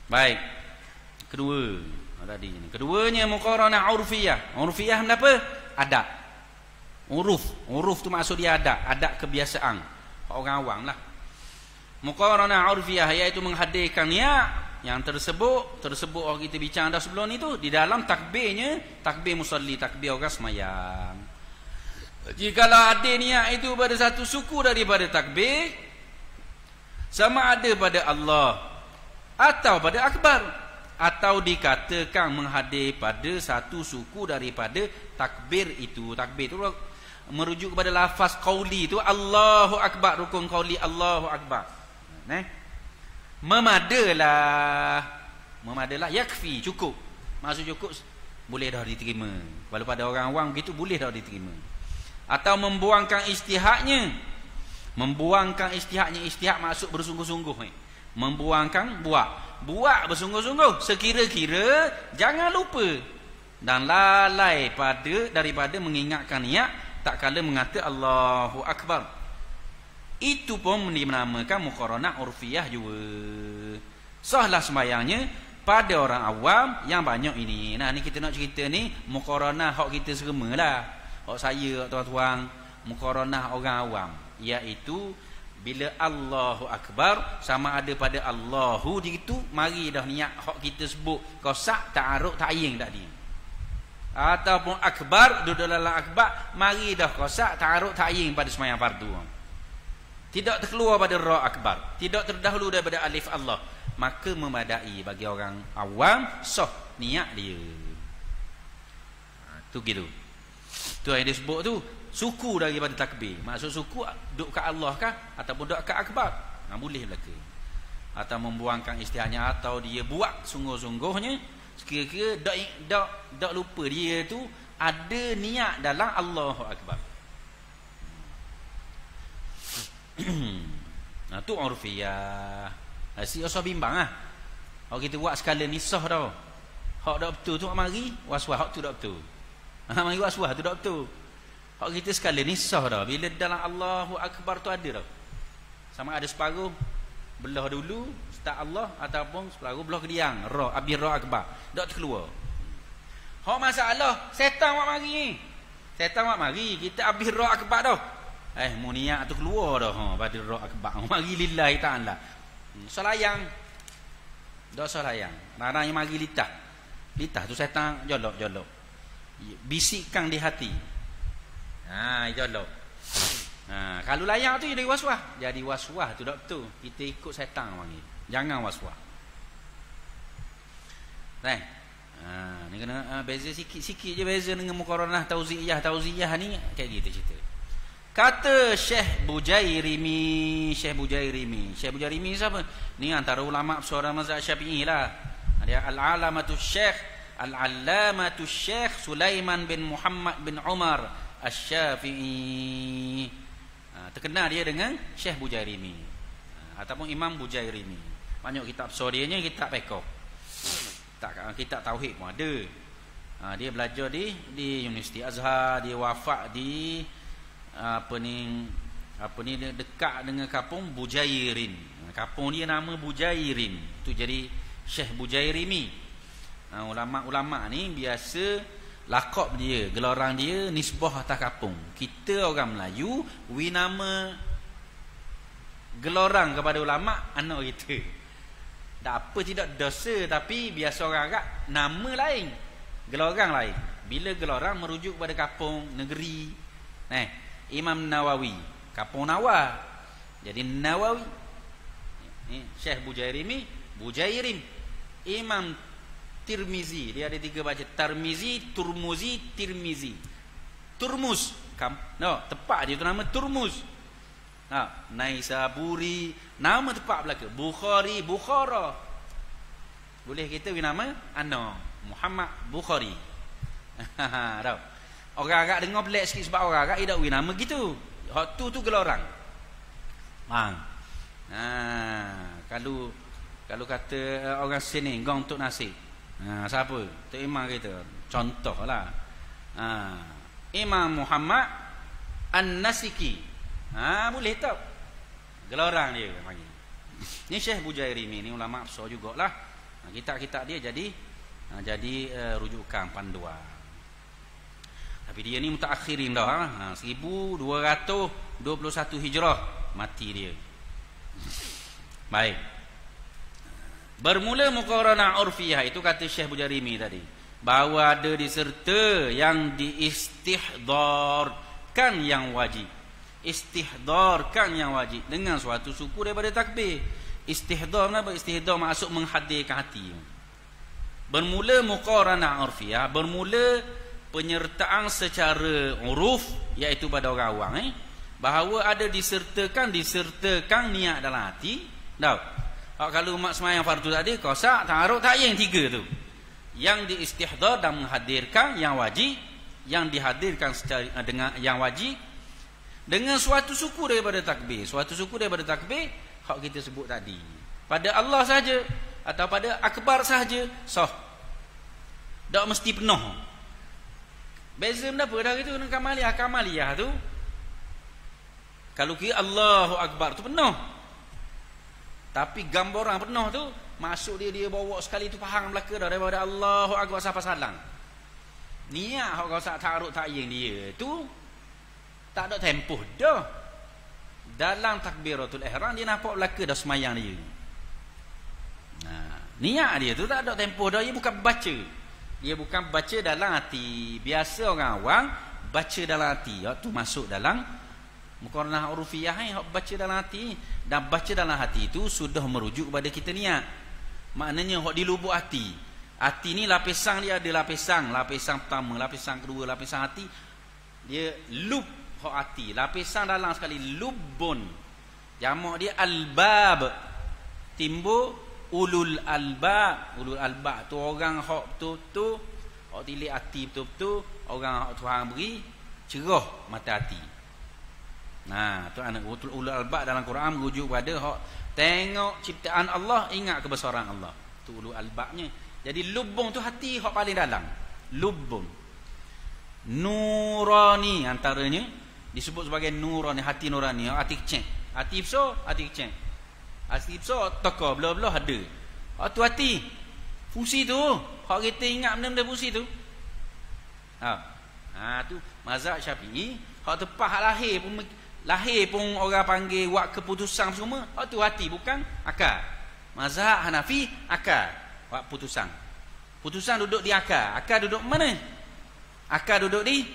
Baik. Kedua tadi ni. Keduanya muqaranah urfiyah. Urfiyah apa? Adat. Uruf tu maksud dia adat kebiasaan orang awam lah. Muqaranah urfiyah iaitu menghadirkan niat yang tersebut orang kita bincang dah sebelum ni tu di dalam takbirnya, takbir musalli, takbir orang semayang. Jikalau ada niat itu pada satu suku daripada takbir, sama ada pada Allah atau pada akbar, atau dikatakan menghadir pada satu suku daripada takbir itu. Takbir itu merujuk kepada lafaz qauli itu Allahu Akbar, rukun qauli Allahu Akbar. Memadalah yakfi, cukup. Maksud cukup boleh dah diterima. Walau pada orang awam begitu boleh dah diterima. Atau membuangkan istihadnya. Istihad maksud bersungguh-sungguh ni. Membuangkan buat bersungguh-sungguh, sekira-kira jangan lupa dan lalai daripada mengingatkan niat tak kala mengata Allahu Akbar. Itu pun dinamakan muqaranah urfiyah juga. Sahlah sembahyangnya pada orang awam yang banyak ini. Ni kita nak cerita ni muqaranah hak kita seremalah. Hak saya tuan-tuan, muqaranah orang awam, iaitu bila Allahu Akbar sama ada pada Allahu itu, mari dah niat hak kita sebut qasak ta'aruk ta'yin tak dia. Ataupun akbar, duduk dalam akbar, mari dah qasak ta'aruk ta'yin pada sembahyang fardu. Tidak terkeluar pada ra akbar, tidak terdahulu daripada alif Allah, maka memadai bagi orang awam sah niat dia. Tu gitu. Tu yang disebut tu suku daripada takbir. Maksud suku duduk kat Allah kah ataupun duduk kat akbar? Boleh belaka. Atau membuangkan istihadnya, atau dia buat sungguh-sungguhnya, sekira-kira dak lupa dia tu ada niat dalam Allahu Akbar. Tu urfiyah. Si usah bimbang lah. Kalau kita buat skala ni sah tau. Hak dak betul tu mari waswas, hak tu dak betul. Mari waswas tu dak betul. Hak kita sekali ni sah dah. Bila dalam Allahu Akbar tu ada dah. Sama ada separuh belah dulu start Allah, ataupun separuh belah kediang ra abir ra akbar. Tak terkeluar. Hak masalah setan mak mari ni. Setan mak mari kita abir ra akbar dah. Mu niat tu keluar dah pada roh akbar. Mari lillahi ta'ala. Selayang. Dak selayang. Narang yang mari litah. Litah tu setan jolok. Bisikkan di hati. Jolok. Kalau layang tu jadi waswas. Jadi waswas tu dak betul. Kita ikut setan panggil. Jangan waswas. Ni kena beza sikit-sikit je beza dengan muqaranah tauziyah ni kayak gitu cerita. Kata Syekh Bujairimi siapa? Ni antara ulama seorang mazhab Syafi'i lah. Dia al-alamatus Syekh Sulaiman bin Muhammad bin Umar Asy-Syafi'i. Terkenal dia dengan Syekh Bujairimi ataupun Imam Bujairimi. Banyak kitab sorianya, kitab pekok. Kitab tauhid pun ada. Dia belajar di Universiti Azhar, dia wafat di dekat dengan kampung Bujairin. Kampung dia nama Bujairin. Tu jadi Syekh Bujairimi. Ulama-ulama ni biasa lakop dia, gelarang dia nisbah atas kampung. Kita orang Melayu nama gelarang kepada ulama anak kita. Tak apa tidak dosa, tapi biasa orang agak nama lain, gelarang lain. Bila gelarang merujuk kepada kampung, negeri. Imam Nawawi, kampung Nawar, jadi Nawawi. Syekh Bujairimi, Bujairim. Imam Tirmizi, dia ada 3 baca, Tarmizi, Turmuzi, Tirmizi. Turmus, tepat dia tu nama Turmus. Naisaburi, nama tepat belaka. Bukhari, Bukhara. Boleh kita nama anak Muhammad Bukhari. Tahu. Orang agak dengar pelik sikit sebab orang agak tidak nama gitu. Hak tu gelarang. Kalau kata orang sini gong untuk nasi. Siapa? Tok Imam kita. Contohlah. Imam Muhammad An-Nasiki. Boleh tak? Gelarang dia panggil. Ni Syekh Bujairimi ni ulama besar jugalah. Kitab-kitab dia jadi rujukan panduan. Tapi dia ni mutaakhirin dah. 1221 Hijrah mati dia. Baik. Bermula muqaranah urfiyah itu kata Syekh Bujairimi tadi, bahawa ada diserta yang diistihdarkan yang wajib. Istihdarkan yang wajib dengan suatu suku daripada takbir. Istihdar apa? Istihdar maksud menghadirkan hati. Bermula muqaranah urfiyah, bermula penyertaan secara uruf, iaitu pada orang awam, bahawa ada disertakan niat dalam hati. Kalau mak semayang fardu tadi qasak, ta'aruf, ta'yin 3 tu. Yang diistihdar dan menghadirkan yang wajib, yang dihadirkan secara dengan yang wajib dengan suatu suku daripada takbir. Suatu suku daripada takbir hak kita sebut tadi. Pada Allah saja atau pada akbar saja sah. Tak mesti penuh. Beza apa dah itu dengan kamaliyah. Kamaliyah tu kalau kira Allahu akbar tu penuh. Tapi gambaran penuh tu masuk dia bawa sekali tu faham belaka dah daripada Allahu akbar sampai salam. Niat hak kau sak ta'aruf ta'yin dia tu tak ada tempoh dah. Dalam takbiratul ihram dia nampak belaka dah semayang dia. Niat dia tu tak ada tempoh dah. Dia bukan baca. Dia bukan baca dalam hati. Biasa orang awam baca dalam hati. Tu masuk dalam muqaranah urfiyah, baca dalam hati. Dan baca dalam hati itu sudah merujuk kepada kita niat. Maknanya hak di lubuk hati. Hati ni lapisan dia ada lapisan. Lapisan pertama, lapisan kedua, lapisan hati. Dia lub hak hati. Lapisan dalam sekali lubun. Jamak dia albab. Timbul ulul albab. Ulul albab tu orang hak betul-betul, hak tilik hati betul-betul, orang hak Tuhan beri cerah mata hati. Tu anak ulul albab dalam Quran merujuk pada hak tengok ciptaan Allah, ingat kebesaran Allah. Tu ulul albabnya. Jadi lubung tu hati hak paling dalam. Lubung. Nurani antaranya disebut sebagai nurani, hati nurani, hati kecil. Hati besar, hati kecil. Hati besar toko belah-belah ada. Tu hati. Fungsi tu, hak kita ingat benda-benda fungsi tu. Tu mazhab Syafi'i, hak tepah hak lahir pun lahir pun orang panggil buat keputusan semua, tu hati bukan akal. Mazhab Hanafi akal buat putusan. Putusan duduk di akal. Akal duduk mana? Akal duduk di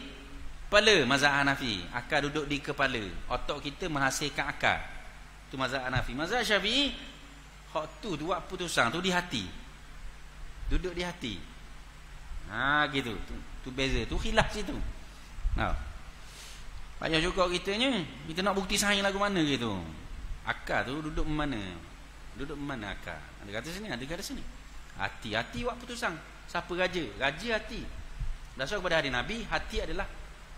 kepala. Mazhab Hanafi akal duduk di kepala. Otak kita menghasilkan akal. Tu mazhab Hanafi. Mazhab Syafi'i hak tu buat putusan tu di hati. Duduk di hati. Gitu. Tu beza. Tu khilaf situ. Banyak juga kita nak bukti sahih lagu mana gitu. Akal tu duduk mana? Duduk mana akal? Ada kata sini, ada kata sini. Hati buat putusan. Siapa raja? Raja hati. Dasar kepada hadis Nabi, hati adalah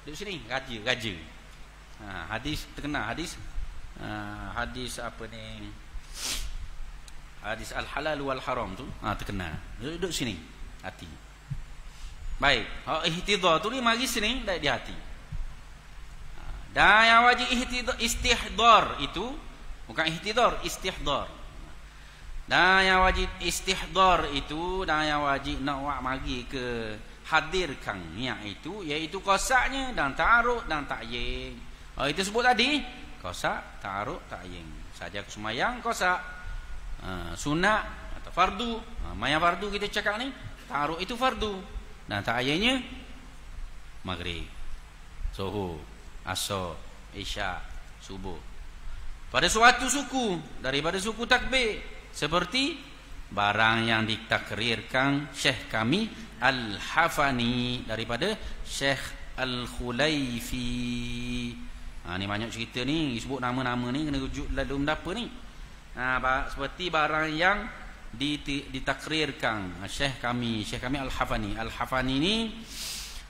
duduk sini, raja. Hadis terkenal, hadis apa ni? Hadis al-halal wal haram tu, terkenal. Duduk sini, hati. Baik, ihtidhar tu ni mari sini di hati. Dan yang wajib istihdar itu bukan ihtidhar, istihdar. Dan yang wajib istihdar itu, dan yang wajib nak mari ke hadirkan niat itu, iaitu qasaknya dan ta'arud dan ta'yin. Itu sebut tadi, qasak, ta'arud, ta'yin. Saja sembahyang qasak, sunat atau fardu. Mayang fardu kita cakap ni, ta'arud itu fardu dan ta'yinnya maghrib, zuhur, asar, isyak, subuh. Pada suatu suku daripada suku takbir, seperti barang yang ditakrirkan Syekh kami Al-Hafani daripada Syekh Al-Khulaifi. Ni banyak cerita ni, sebut nama-nama ni kena rujuk lalu mendapa ni. Seperti barang yang ditakrirkan Syekh kami Al-Hafani. Al-Hafani ni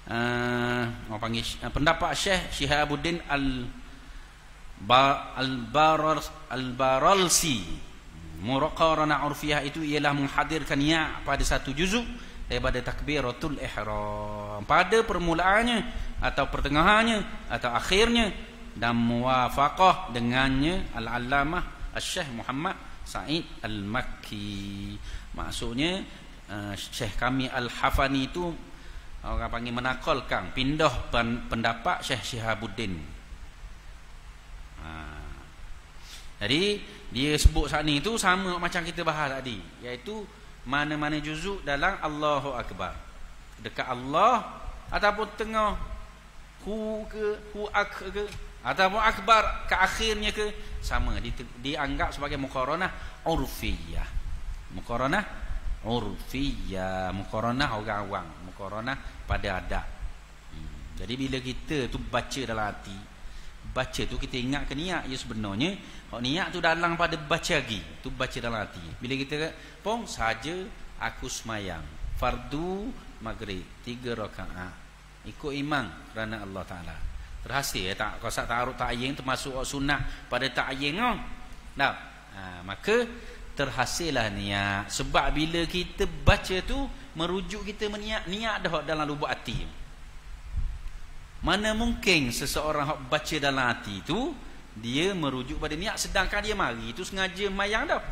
orang panggil pendapat Syekh Syihabuddin Al-Baralsi. Muqaranah urfiyah itu ialah menghadirkan niat pada satu juzuk daripada takbiratul ihram pada permulaannya atau pertengahannya atau akhirnya, dan muwafaqah dengannya Al-Allamah Syekh Muhammad Said Al-Makki. Maksudnya Syekh kami Al-Hafani itu orang panggil menakalkan, pindah pendapat Syekh Syihabuddin. Jadi dia sebut saat ni tu sama macam kita bahas tadi, iaitu mana-mana juzuk dalam Allahu Akbar, dekat Allah ataupun tengah hu ak ke ataupun akbar ke akhirnya ke, sama dianggap sebagai muqaranah urfiyah. Muqaranah urfiyah, muqaranah orang awam, muqaranah pada adab. Jadi bila kita tu baca dalam hati, baca tu kita ingat ke niat, sebenarnya niat tu dalam pada baca lagi, tu baca dalam hati. Bila kita pong saja aku semayang fardu maghrib 3 rakaat ikut imam kerana Allah Taala, terhasil tak qasak ta'arud ta'yin termasuk sunat pada ta'yin maka terhasillah niat. Sebab bila kita baca tu merujuk kita niat dah dalam lubuk hati. Mana mungkin seseorang hak baca dalam hati tu dia merujuk pada niat, sedangkan dia mari itu sengaja mayang dah.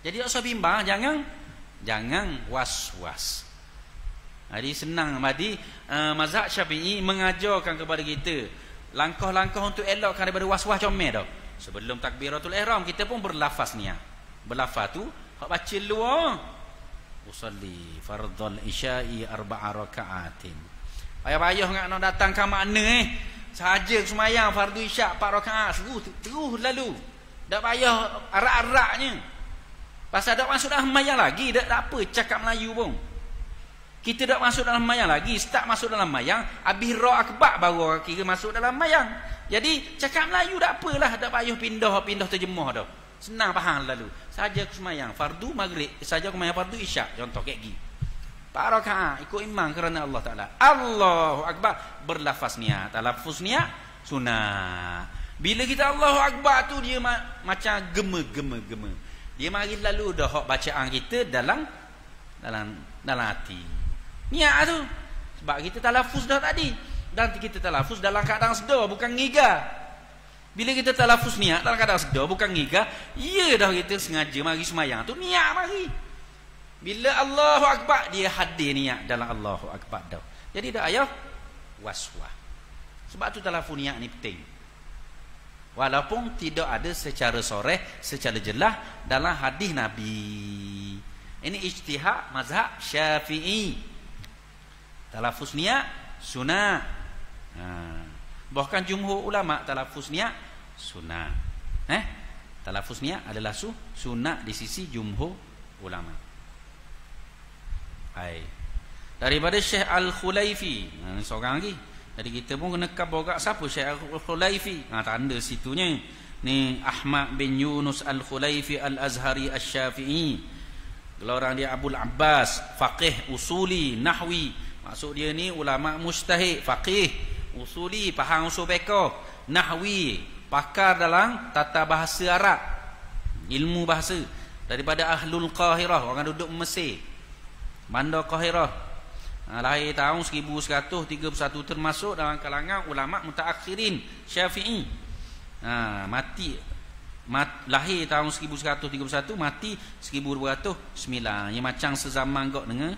Jadi tak usah bimbang, jangan was-was. Jadi senang mazhab Syafi'i mengajarkan kepada kita langkah-langkah untuk elakkan daripada was-was comel dah. Sebelum takbiratul ihram kita pun berlafaz niat. Berlafaz tu hak baca luar, usalli fardhal isya'i 4 rakaatin. Payah-payah nak datang ke makna saja semayang fardu isyak 4 rakaat terus lalu. Tak payah arak-araknya. Pasal tak masuk dalam mayang lagi, tak apa cakap Melayu pun. Kita tak masuk dalam mayang lagi, start masuk dalam mayang, habis ra akbar baru kira masuk dalam mayang. Jadi cakap Melayu tak apalah, tak payah pindah terjemah dah. Senang faham lalu. Saja semayang fardu maghrib, saja semayang fardu isyak, contoh kayak gini. 4 rakaat ikut imam kerana Allah Taala. Allahu Akbar, berlafaz niat. Talaffuz niat sunat. Bila kita Allahu Akbar tu dia macam gema. Dia mari lalu dah hak bacaan kita dalam hati. Niat tu. Sebab kita talaffuz dah tadi. Dan kita talaffuz dalam keadaan sedar, bukan ngigah. Bila kita talaffuz niat dalam keadaan sedar, bukan ngigah, ya dah kita sengaja mari semayang tu niat mari. Bila Allahu Akbar, dia hadir niat dalam Allahu Akbar dah. Jadi tak ayah was-was. Sebab tu talaffuz niat ni penting. Walaupun tidak ada secara soreh, secara jelas dalam hadis Nabi. Ini ijtihad mazhab Syafi'i. Talaffuz niat sunat. Bahkan jumhur ulama talaffuz niat sunat. Talaffuz niat adalah sunat di sisi jumhur ulama. Hai. Daripada Syekh Al-Khulaifi. Ini seorang lagi. Jadi kita pun kena kabur kat siapa Syekh Al-Khulaifi. Tanda situnya. Ni Ahmad bin Yunus Al-Khulaifi Al-Azhari Al-Syafi'i. Gelar dia Abul Abbas, faqih, usuli, nahwi. Maksud dia ni ulama mujtahid, faqih, usuli, faham usul fiqh, nahwi, pakar dalam tata bahasa Arab, ilmu bahasa. Daripada Ahlul Qahirah, orang duduk Mesir, Bandar Qahirah. Lahir tahun 1131, termasuk dalam kalangan ulama mutaakhirin Syafi'i. Lahir tahun 1131, mati 1209. Yang macam sezaman kok dengan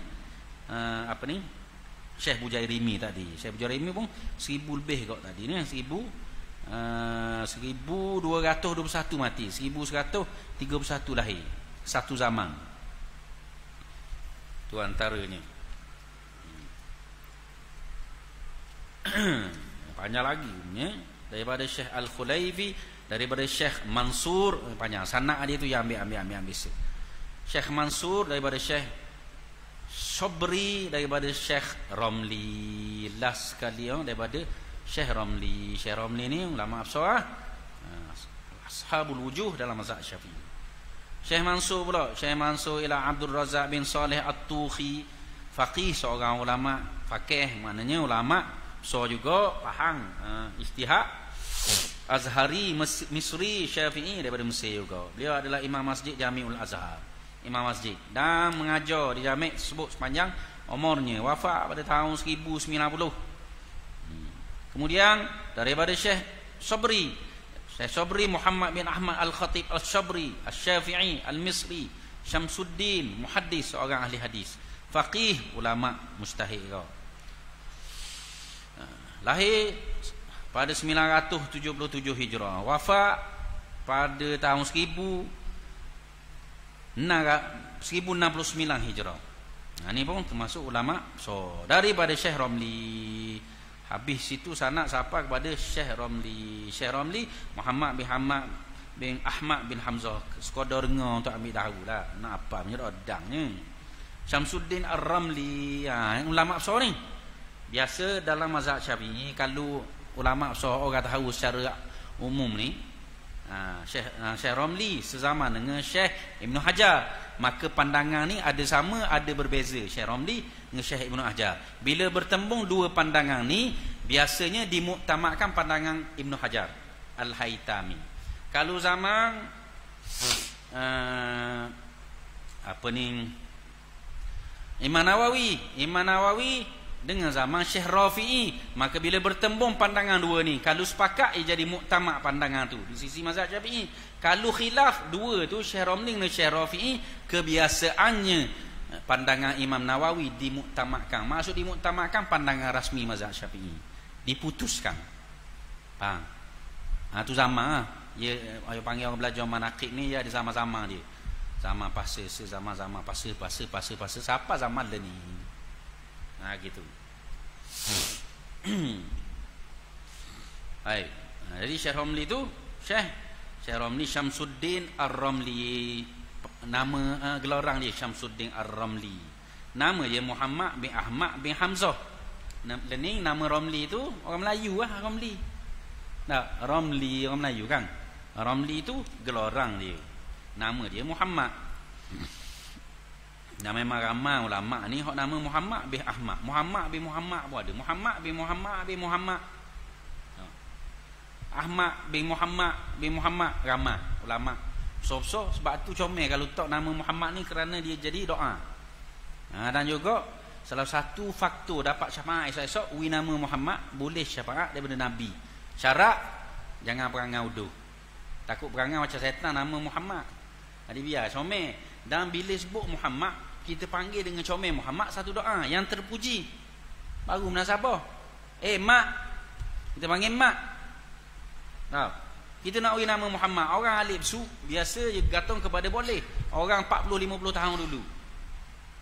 Syekh Bujairimi tadi. Syekh Bujairimi pun 1000 lebih kok tadi ni. 1221 mati, 1131 lahir. Satu zaman. Tu antaranya. Panjang lagi ya. Daripada Syekh Al-Khulaifi, daripada Syekh Mansur, panjang sanak dia tu yang ambil. Syekh Mansur, daripada Syekh Sobri, daripada Syekh Romli. Last sekali daripada Syekh Romli. Syekh Romli ni ulama absarah, ashabul wujuh dalam mazhab Syafi'i. Syekh Mansur pula, Syekh Mansur ila Abdul Razak bin Saleh At-Tuhi, faqih, seorang ulama faqih, maknanya ulama besar juga, faham ijtihad. Azhari, Misri, Syafi'i, daripada Mesir juga. Beliau adalah imam masjid Jami'ul Azhar, imam masjid, dan mengajar di jami' tersebut sepanjang umurnya. Wafat pada tahun 1090. Kemudian daripada Syekh Sobri, Syekh Sobri Muhammad bin Ahmad Al-Khatib Al-Sobri Al-Syafi'i Al-Misri Syamsuddin, muhaddis, seorang ahli hadis, faqih, ulama mujtahid juga. Lahir pada 977 Hijrah, wafat pada tahun 1069 Hijrah. Ini pun termasuk ulama. So, daripada Syekh Romli, habis situ sanak siapa kepada Syekh Romli. Syekh Romli Muhammad bin Ahmad bin Hamzah. Sekadar dengar untuk ambil tahu lah nak apa punya rodangnya. Syamsuddin Ar-Ramli, ulama besar ni. Biasa dalam mazhab Syafi'i, kalau ulama besar orang tahu secara umum ni, Syekh Romli sezaman dengan Syekh Ibn Hajar, maka pandangan ni ada sama, ada berbeza. Syekh Romli dengan Syekh Ibn Hajar, bila bertembung dua pandangan ni, biasanya dimuktamadkan pandangan Ibn Hajar Al-Haytami. Kalau zaman Imam Nawawi dengan zaman Syekh Rafi'i, maka bila bertembung pandangan dua ni, kalau sepakat jadi muktamad pandangan tu di sisi mazhab Syafi'i. Kalau khilaf dua tu, Syekh Romli dan Syekh Rafi'i, kebiasaannya pandangan Imam Nawawi dimuktamadkan. Maksud dimuktamadkan pandangan rasmi mazhab Syafi'i, diputuskan. Faham? Tu zaman ayo panggil orang belajar manaqib ni, ya, ada zaman-zaman dia. Zaman pasal, zaman pasal siapa zaman dia ni. Gitu. Baik. Jadi Syekh Romli tu Syekh Romli Syamsuddin Ar-Ramli. Nama gelaran dia Syamsuddin Ar-Ramli. Nama dia Muhammad bin Ahmad bin Hamzah. Ni nama Ramli tu orang Melayu lah, Ramli. Ramli orang Melayu kan. Ramli tu gelaran dia. Nama dia Muhammad. Dan memang ramai ulama ni hak nama Muhammad bin Ahmad. Muhammad bin Muhammad pun ada. Muhammad bin Muhammad bin Muhammad. Ahmad bin Muhammad ramai ulama. So sebab tu comel kalau tak nama Muhammad ni, kerana dia jadi doa. Dan juga salah satu faktor dapat syafaat esok-esok, nama Muhammad boleh syafaat daripada Nabi. Syarat jangan perangai uduh. Takut perangai macam setan nama Muhammad. Jadi biar comel. Dan bila sebut Muhammad, kita panggil dengan comel Muhammad, satu doa yang terpuji. Baru munasabah. Mak. Kita panggil mak. Kita nak bagi nama Muhammad. Orang alif su biasa je gantung kepada boleh. Orang 40-50 tahun dulu.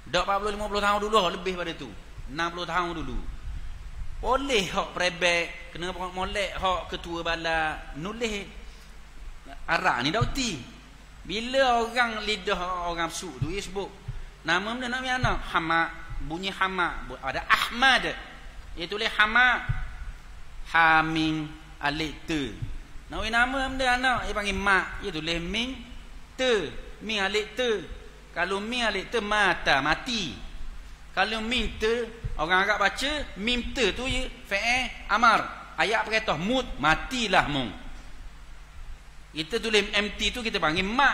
Dak 40-50 tahun dulu lebih pada tu. 60 tahun dulu. Boleh hak prebek, kena molek hak ketua bala nulis Arab ni dak reti. Bila orang lidah orang su tu dia sebut nama benda nak anak Hamad, bunyi Hamad, ada Ahmad. Dia tulis Hamad Haming alif te. Nak nama benda anak dia panggil mak, dia tulis ming te, ming alif te. Kalau ming alif te mati. Kalau ming te orang Arab baca mim te tu je fa'il amar. Ayat perintah mut, matilah mung. Kita tulis MT tu kita panggil mak.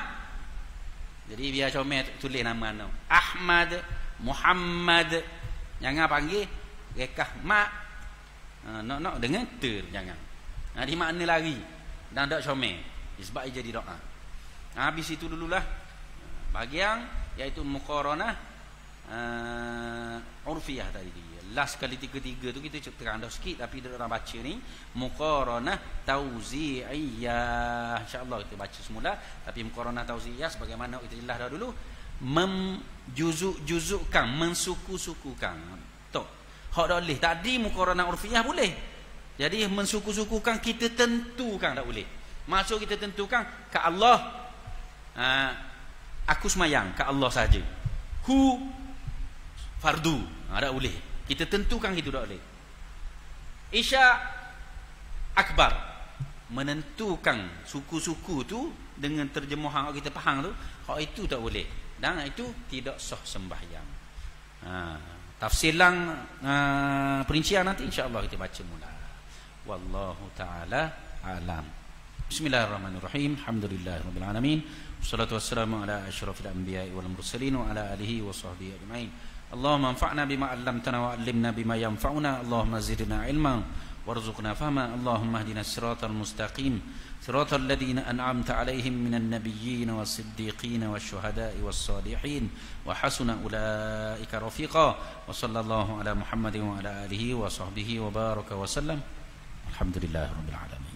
Jadi biar comel tulis nama anak. Ahmad, Muhammad. Jangan panggil rekah mak. Nak dengan te jangan. Di makna lari dan tak comel. Sebab dia jadi doa. Habis itu dululah bahagian iaitu muqaranah urfiyah tadi. Last kali tiga-tiga tu kita terang dah sikit tapi dia orang baca ni muqaranah tauzi'iyah. Insya-Allah kita baca semula tapi muqaranah tauzi'iyah sebagaimana kita jelas dah dulu menjuzuk-juzukkan, mensuku-sukukan. Tok. Hak dak boleh. Tadi muqaranah urfiyah boleh. Jadi mensuku-sukukan kita tentukan tak boleh. Maksud kita tentukan ke Allah aku semayang ke Allah saja. Hu fardu. Tak boleh. Kita tentukan itu tak boleh. Isya akbar. Menentukan suku-suku tu dengan terjemahan yang kita faham tu, hak itu tak boleh. Dan itu tidak sah sembahyang. Tafsiran perincian nanti insya-Allah kita baca mula. Wallahu taala alam. Bismillahirrahmanirrahim. Alhamdulillahirabbil alamin. Wassalatu wassalamu ala asyrafil anbiya'i wal mursalin wa ala alihi wa sahbihi ajmain. Allahumma anfa'na bima 'allamtana wa 'allimna bima yanfa'una. Allahumma zidna ilman warzuqna fahma. Allahumma ihdinas siratal mustaqim. Siratal ladzina an'amta 'alaihim minan nabiyyin was-siddiqin wasyuhada'i was-salihin wa hasuna ulaika rafiqa. Wa sallallahu ala Muhammadin wa ala alihi wa sahbihi wa baraka wa sallam. Alhamdulillahirabbil alamin.